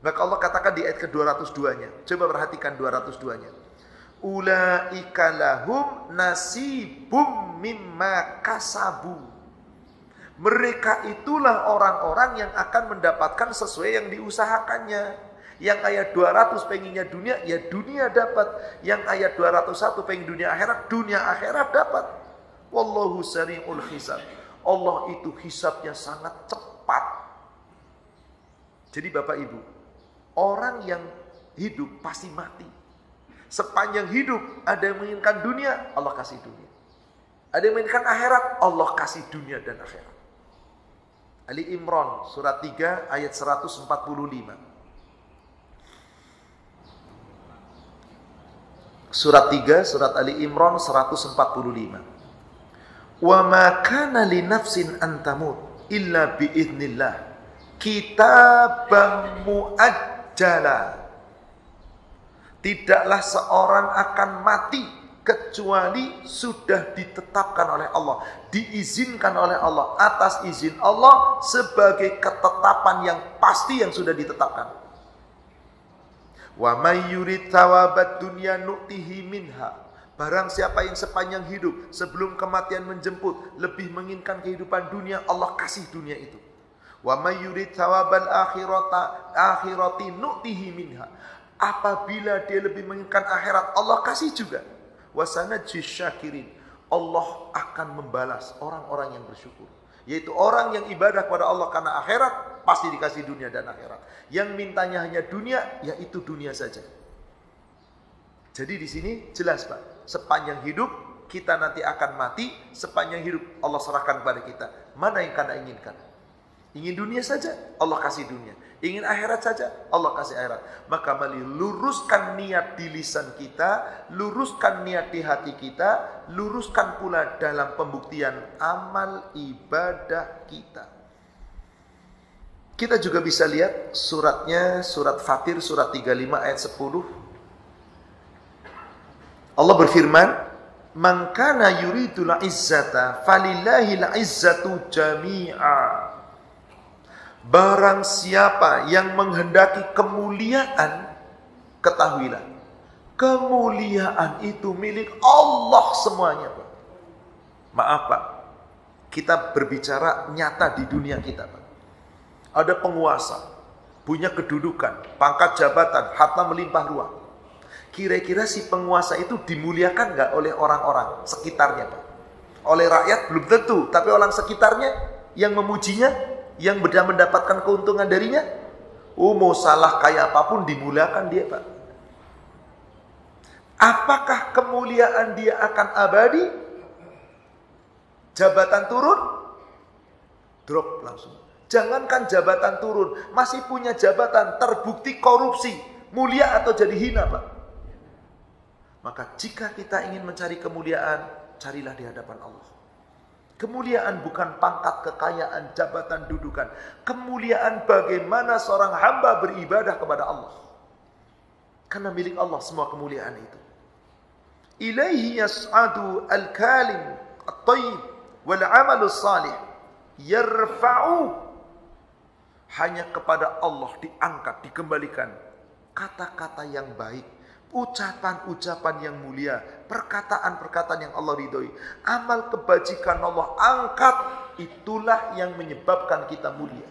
Maka Allah katakan di ayat ke-202-nya. Coba perhatikan 202-nya. Ulaika lahum nasibum mimma kasabu. Mereka itulah orang-orang yang akan mendapatkan sesuai yang diusahakannya. Yang ayat 200 pengennya dunia, ya dunia dapat. Yang ayat 201 pengen dunia akhirat dapat. Wallahu sari'ul hisab. Allah itu hisabnya sangat cepat. Jadi Bapak Ibu, orang yang hidup pasti mati. Sepanjang hidup ada yang menginginkan dunia, Allah kasih dunia. Ada yang menginginkan akhirat, Allah kasih dunia dan akhirat. Ali Imran surat 3 ayat 145. Surat 3 surat Ali Imran 145. Wa ma kana li nafsin an tamut illa bi idznillah kitaban muajjala. Tidaklah seorang akan mati kecuali sudah ditetapkan oleh Allah, diizinkan oleh Allah, atas izin Allah sebagai ketetapan yang pasti yang sudah ditetapkan. Wa may yurid thawabad dunya nu'tihi minha. Barang siapa yang sepanjang hidup sebelum kematian menjemput lebih menginginkan kehidupan dunia, Allah kasih dunia itu. Wa may yurid thawabal akhirati nu'tihi minha. Apabila dia lebih menginginkan akhirat, Allah kasih juga. Wasanajis syakirin. Allah akan membalas orang-orang yang bersyukur. Yaitu orang yang ibadah kepada Allah karena akhirat, pasti dikasih dunia dan akhirat. Yang mintanya hanya dunia, yaitu dunia saja. Jadi di sini jelas Pak, sepanjang hidup kita nanti akan mati, sepanjang hidup Allah serahkan kepada kita. Mana yang Anda inginkan? Ingin dunia saja, Allah kasih dunia. Ingin akhirat saja, Allah kasih akhirat. Maka mari luruskan niat di lisan kita, luruskan niat di hati kita, luruskan pula dalam pembuktian amal ibadah kita. Kita juga bisa lihat suratnya, surat Fatir, surat 35 ayat 10. Allah berfirman, "Man kana yuridul izzata falillahil izzatu jami'a." Barang siapa yang menghendaki kemuliaan, ketahuilah, kemuliaan itu milik Allah semuanya, Pak. Maaf, Pak. Kita berbicara nyata di dunia kita, Pak. Ada penguasa, punya kedudukan, pangkat jabatan, harta melimpah ruah. Kira-kira si penguasa itu dimuliakan nggak oleh orang-orang sekitarnya, Pak? Oleh rakyat belum tentu, tapi orang sekitarnya yang memujinya, yang mendapatkan keuntungan darinya, mau salah kayak apapun dimuliakan dia, Pak. Apakah kemuliaan dia akan abadi? Jabatan turun, drop langsung. Jangankan jabatan turun, masih punya jabatan, terbukti korupsi, mulia atau jadi hina, Pak. Maka jika kita ingin mencari kemuliaan, carilah di hadapan Allah. Kemuliaan bukan pangkat, kekayaan, jabatan, dudukan. Kemuliaan bagaimana seorang hamba beribadah kepada Allah. Karena milik Allah semua kemuliaan itu. Ilaihi yas'adu al-kalim at-tayyib wal 'amalu salih yarfa'u. Hanya kepada Allah diangkat, dikembalikan kata-kata yang baik, ucapan-ucapan yang mulia, perkataan-perkataan yang Allah ridhoi, amal kebajikan Allah angkat, itulah yang menyebabkan kita mulia.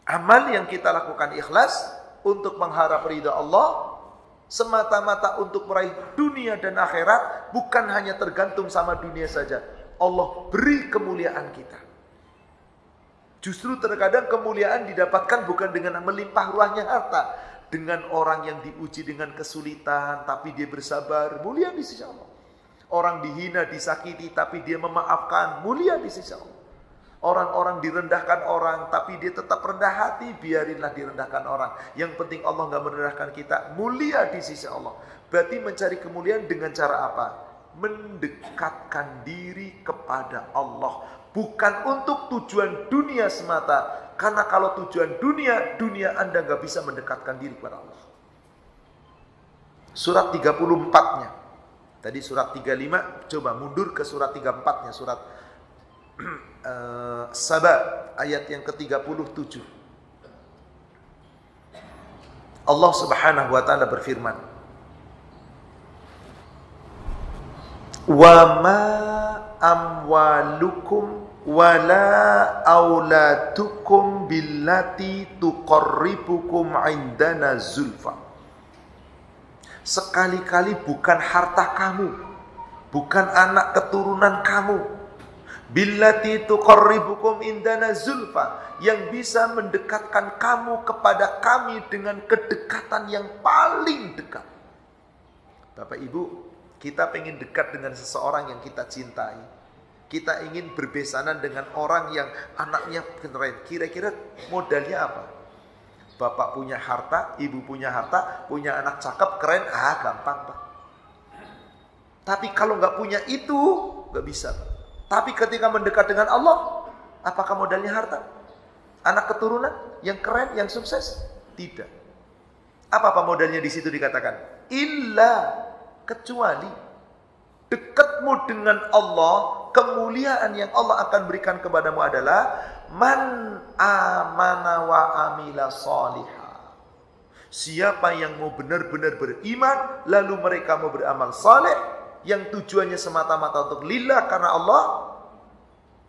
Amal yang kita lakukan ikhlas untuk mengharap ridha Allah, semata-mata untuk meraih dunia dan akhirat, bukan hanya tergantung sama dunia saja. Allah beri kemuliaan kita. Justru terkadang kemuliaan didapatkan bukan dengan melimpah ruahnya harta, dengan orang yang diuji dengan kesulitan, tapi dia bersabar, mulia di sisi Allah. Orang dihina, disakiti, tapi dia memaafkan, mulia di sisi Allah. Orang-orang direndahkan orang, tapi dia tetap rendah hati, biarinlah direndahkan orang. Yang penting Allah nggak merendahkan kita, mulia di sisi Allah. Berarti mencari kemuliaan dengan cara apa? Mendekatkan diri kepada Allah. Bukan untuk tujuan dunia semata. Karena kalau tujuan dunia Anda nggak bisa mendekatkan diri kepada Allah. Surat 34-nya. Tadi surat 35, coba mundur ke surat 34-nya. Surat Saba, ayat yang ke-37. Allah Subhanahu wa ta'ala berfirman, "Wa ma amwalukum wala auladukum billati tuqarribukum indana zulfa." Sekali-kali bukan harta kamu, bukan anak keturunan kamu, billati tuqarribukum indana zulfa, yang bisa mendekatkan kamu kepada kami dengan kedekatan yang paling dekat. Bapak Ibu, kita pengen dekat dengan seseorang yang kita cintai. Kita ingin berbesanan dengan orang yang anaknya keren. Kira-kira modalnya apa? Bapak punya harta, ibu punya harta, punya anak cakep, keren, gampang, Pak. Tapi kalau nggak punya itu, nggak bisa, Pak. Tapi ketika mendekat dengan Allah, apakah modalnya harta? Anak keturunan yang keren, yang sukses? Tidak. Apa modalnya di situ dikatakan? Illa, kecuali dekatmu dengan Allah, kemuliaan yang Allah akan berikan kepadamu adalah man amana wa amila salihah. Siapa yang mau benar-benar beriman, lalu mereka mau beramal saleh, yang tujuannya semata-mata untuk lillah karena Allah,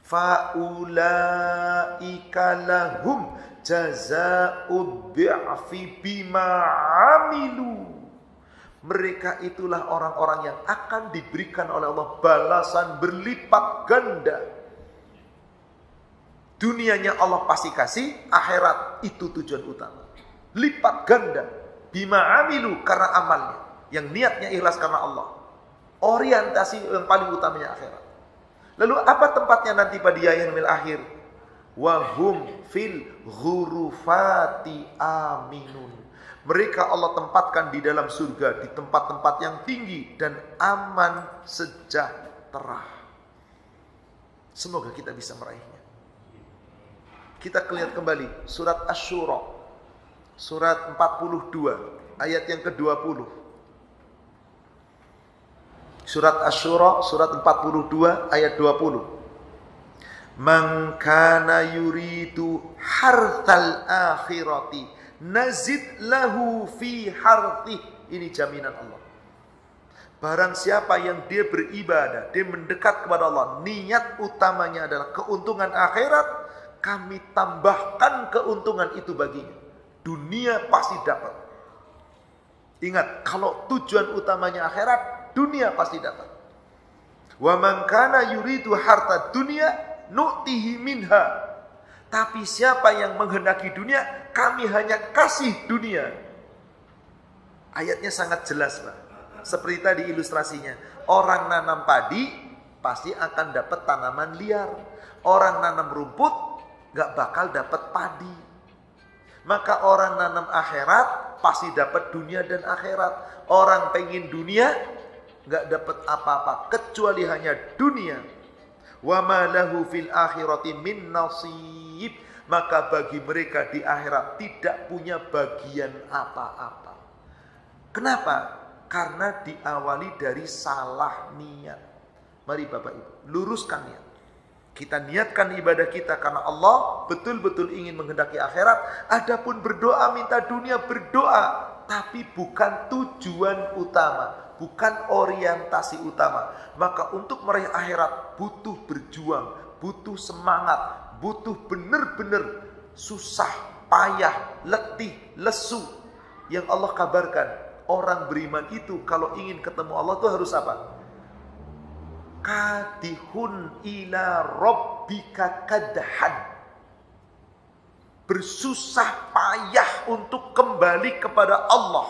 faulaika lahum jazaa'ud dhi'fi bima amilu. Mereka itulah orang-orang yang akan diberikan oleh Allah balasan berlipat ganda. Dunianya Allah pasti kasih, akhirat itu tujuan utama. Lipat ganda. Bima amilu, karena amalnya. Yang niatnya ikhlas karena Allah. Orientasi yang paling utamanya akhirat. Lalu apa tempatnya nanti pada yaumil akhir? wa hum fil ghurufati aminun. Mereka Allah tempatkan di dalam surga, di tempat-tempat yang tinggi dan aman sejahtera. Semoga kita bisa meraihnya. Kita lihat kembali surat Asy-Syura, surat 42, ayat yang ke-20. Surat Asy-Syura, surat 42, ayat 20. Man kana yuridu harthal akhirati nazid lahu fi harthih. Ini jaminan Allah. Barang siapa yang dia beribadah, dia mendekat kepada Allah, niat utamanya adalah keuntungan akhirat, kami tambahkan keuntungan itu baginya. Dunia pasti dapat. Ingat, kalau tujuan utamanya akhirat, dunia pasti dapat. Wa man kana yuridu harta dunya nu'tihi minha. Tapi siapa yang menghendaki dunia, kami hanya kasih dunia. Ayatnya sangat jelas, Pak. Seperti tadi ilustrasinya. Orang nanam padi, pasti akan dapat tanaman liar. Orang nanam rumput, gak bakal dapat padi. Maka orang nanam akhirat, pasti dapat dunia dan akhirat. Orang pengen dunia, gak dapat apa-apa, kecuali hanya dunia. Wa ma lahu fil akhirati min nasib. Maka bagi mereka di akhirat tidak punya bagian apa-apa. Kenapa? Karena diawali dari salah niat. Mari Bapak Ibu, luruskan niat. Kita niatkan ibadah kita karena Allah betul-betul ingin menghendaki akhirat. Adapun berdoa minta dunia, berdoa, tapi bukan tujuan utama, bukan orientasi utama. Maka untuk meraih akhirat butuh berjuang, butuh semangat, butuh benar-benar susah, payah, letih, lesu. Yang Allah kabarkan, orang beriman itu kalau ingin ketemu Allah itu harus apa? Kadihun ila rabbika kadhan. Bersusah payah untuk kembali kepada Allah.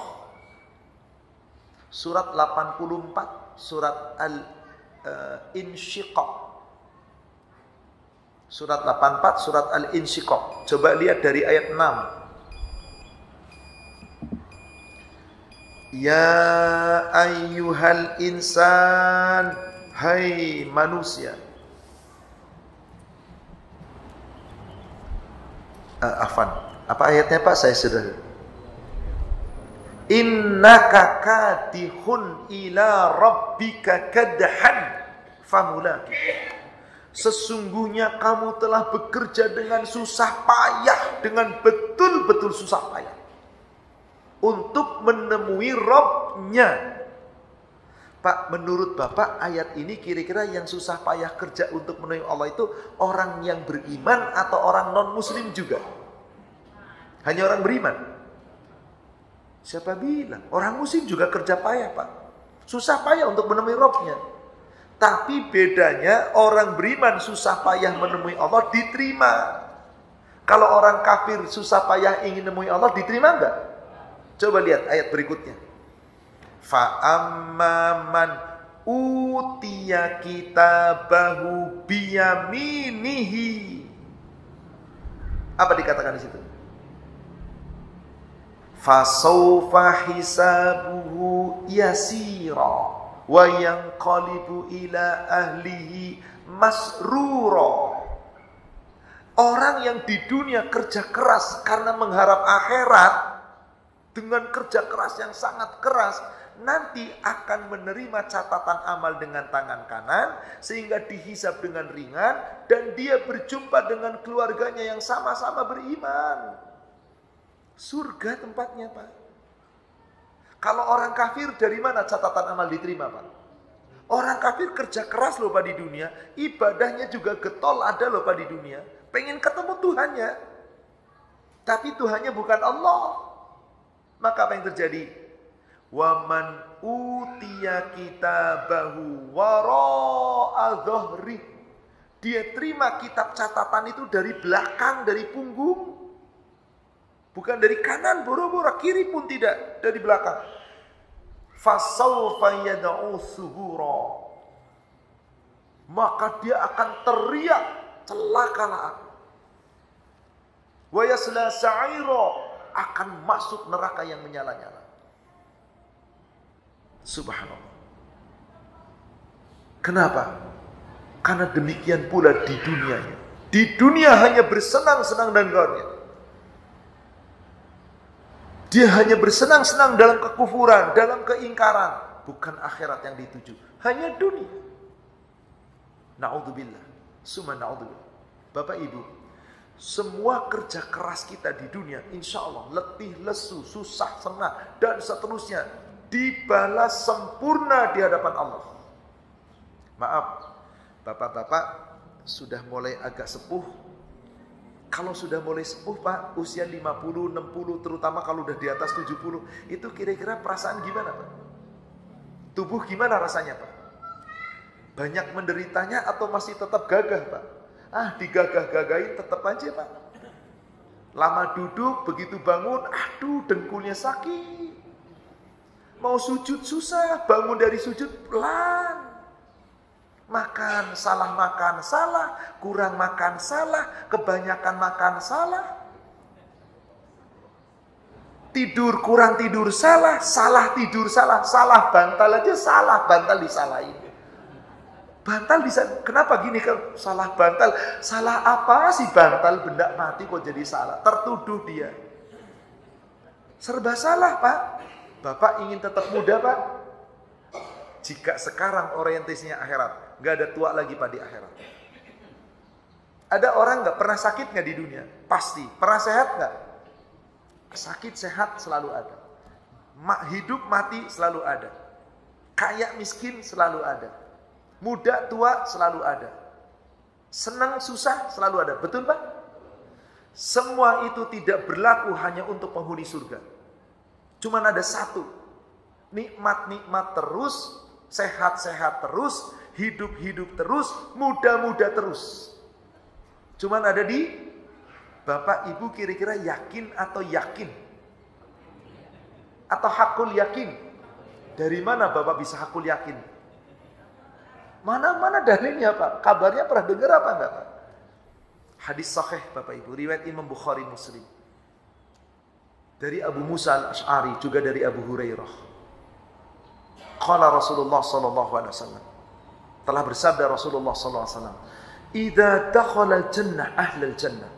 Surat 84, surat Al-Insyiqaq. Surat 84, surat Al-Insyiqaq. Coba lihat dari ayat 6. Ya ayyuhal insan, hai manusia. Afan, apa ayatnya Pak? Saya sudah. Innaka kadihun ila rabbika kadhan famulaki. Sesungguhnya kamu telah bekerja dengan susah payah, dengan betul-betul susah payah untuk menemui Rabb-Nya. Pak, menurut Bapak ayat ini kira-kira yang susah payah kerja untuk menemui Allah itu orang yang beriman atau orang non-muslim juga? Hanya orang beriman? Siapa bilang? Orang muslim juga kerja payah, Pak. Susah payah untuk menemui Rabb-Nya. Tapi bedanya orang beriman susah payah menemui Allah diterima. Kalau orang kafir susah payah ingin menemui Allah diterima enggak? Coba lihat ayat berikutnya. Fa'amman utiya kitabahu biyaminihi. Apa dikatakan di situ? Fasawfa hisabuhu yasira wa yanqalibu ila ahlihi masrura. Orang yang di dunia kerja keras karena mengharap akhirat, dengan kerja keras yang sangat keras, nanti akan menerima catatan amal dengan tangan kanan, sehingga dihisab dengan ringan, dan dia berjumpa dengan keluarganya yang sama-sama beriman. Surga tempatnya, Pak. Kalau orang kafir, dari mana catatan amal diterima, Pak? Orang kafir kerja keras loh Pak di dunia, ibadahnya juga getol ada loh Pak di dunia, pengen ketemu Tuhannya, tapi Tuhannya bukan Allah. Maka apa yang terjadi? Waman utiya kitabahu wara'a dhahri. Dia terima kitab catatan itu dari belakang, dari punggung. Bukan dari kanan, boro-boro, kiri pun tidak, dari belakang. Fasawfa yad'u subura. Maka dia akan teriak, celakalah aku. Wa yasla sa'ira, akan masuk neraka yang menyala-nyala. Subhanallah. Kenapa? Karena demikian pula di dunianya. Di dunia hanya bersenang-senang dan kawannya. Dia hanya bersenang-senang dalam kekufuran, dalam keingkaran. Bukan akhirat yang dituju. Hanya dunia. Na'udzubillah. Summa na'udzubillah. Bapak Ibu, semua kerja keras kita di dunia, insya Allah, letih, lesu, susah, senang, dan seterusnya, dibalas sempurna di hadapan Allah. Maaf, bapak-bapak sudah mulai agak sepuh. Kalau sudah mulai sepuh Pak, usia 50, 60, terutama kalau udah di atas 70, itu kira-kira perasaan gimana Pak? Tubuh gimana rasanya Pak? Banyak menderitanya atau masih tetap gagah Pak? Digagah-gagahin tetap aja Pak. Lama duduk, begitu bangun, aduh dengkulnya sakit. Mau sujud susah, bangun dari sujud pelan. Makan salah, kurang makan salah, kebanyakan makan salah. Tidur kurang tidur salah, salah tidur salah, salah bantal aja salah, bantal disalahin. Bantal bisa, kenapa gini kan salah bantal? Salah apa sih bantal, benda mati kok jadi salah? Tertuduh dia. Serba salah Pak. Bapak ingin tetap muda Pak? Jika sekarang orientasinya akhirat, gak ada tua lagi Pak di akhirat. Ada orang gak pernah sakit gak di dunia? Pasti. Pernah sehat gak? Sakit sehat selalu ada. Hidup mati selalu ada. Kaya miskin selalu ada. Muda tua selalu ada. Senang susah selalu ada. Betul Pak? Semua itu tidak berlaku hanya untuk penghuni surga. Cuman ada satu. Nikmat-nikmat terus, sehat-sehat terus, hidup-hidup terus, muda-muda terus. Cuman ada di Bapak Ibu kira-kira yakin atau yakin? Atau hakul yakin? Dari mana Bapak bisa hakul yakin? Mana dalilnya Pak? Kabarnya pernah dengar apa enggak Pak? Hadis sahih Bapak Ibu, riwayat Imam Bukhari Muslim. Dari Abu Musa al-Ash'ari, juga dari Abu Hurairah. Qala Rasulullah sallallahu alaihi wasallam. Telah bersabda Rasulullah sallallahu alaihi wasallam, "Idza dakhala al-jannah ahlul jannah."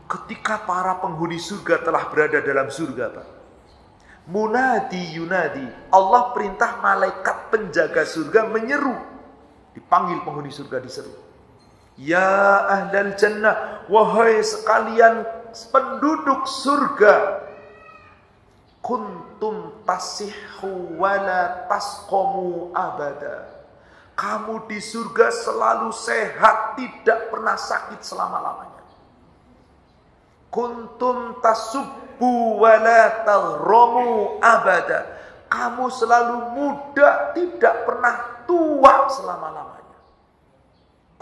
Ketika para penghuni surga telah berada dalam surga, Pak. Munadi yunadi, Allah perintah malaikat penjaga surga menyeru. Dipanggil penghuni surga, diseru. Ya ahlal jannah, wahai sekalian penduduk surga. Kuntum tasihhu wala tasqamu abada. Kamu di surga selalu sehat, tidak pernah sakit selama-lamanya. Kuntum tasubbu wala taghramu abada. Kamu selalu muda, tidak pernah tua selama-lamanya.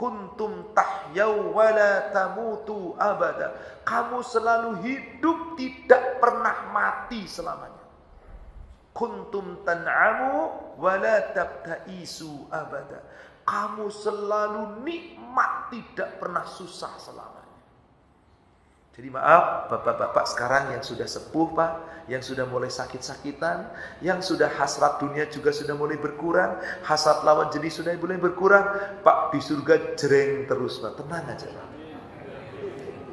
Kuntum tahyau wala tamutu abada. Kamu selalu hidup, tidak pernah mati selamanya. Kuntum tan'amu wala tabta'isu abada. Kamu selalu nikmat, tidak pernah susah selamanya. Jadi maaf bapak-bapak sekarang yang sudah sepuh Pak, yang sudah mulai sakit-sakitan, yang sudah hasrat dunia juga sudah mulai berkurang, hasrat lawan jenis sudah mulai berkurang, Pak di surga jereng terus Pak, tenang aja Pak.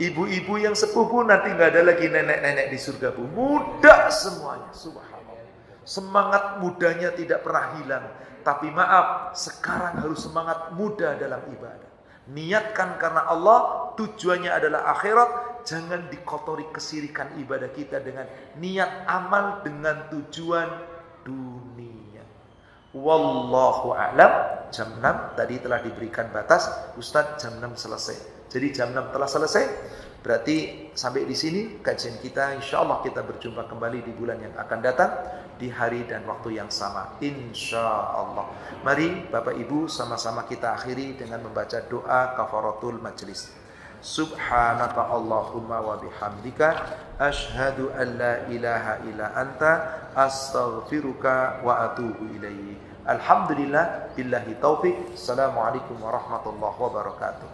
Ibu-ibu yang sepuh pun nanti nggak ada lagi nenek-nenek di surga Bu, muda semuanya, subhanallah. Semangat mudanya tidak pernah hilang, tapi maaf sekarang harus semangat muda dalam ibadah. Niatkan karena Allah, tujuannya adalah akhirat. Jangan dikotori kesirikan ibadah kita dengan niat amal dengan tujuan dunia. Wallahu a'lam. Jam 6 tadi telah diberikan batas, Ustadz jam 6 selesai. Jadi jam 6 telah selesai. Berarti sampai di sini kajian kita. Insya Allah kita berjumpa kembali di bulan yang akan datang, di hari dan waktu yang sama, insya Allah. Mari Bapak Ibu sama-sama kita akhiri dengan membaca doa kafaratul majlis. Subhanaka Allahumma wa bihamdika asyhadu an la ilaha illa anta astaghfiruka wa atubu ilaik. Alhamdulillah billahi taufik. Assalamualaikum warahmatullahi wabarakatuh.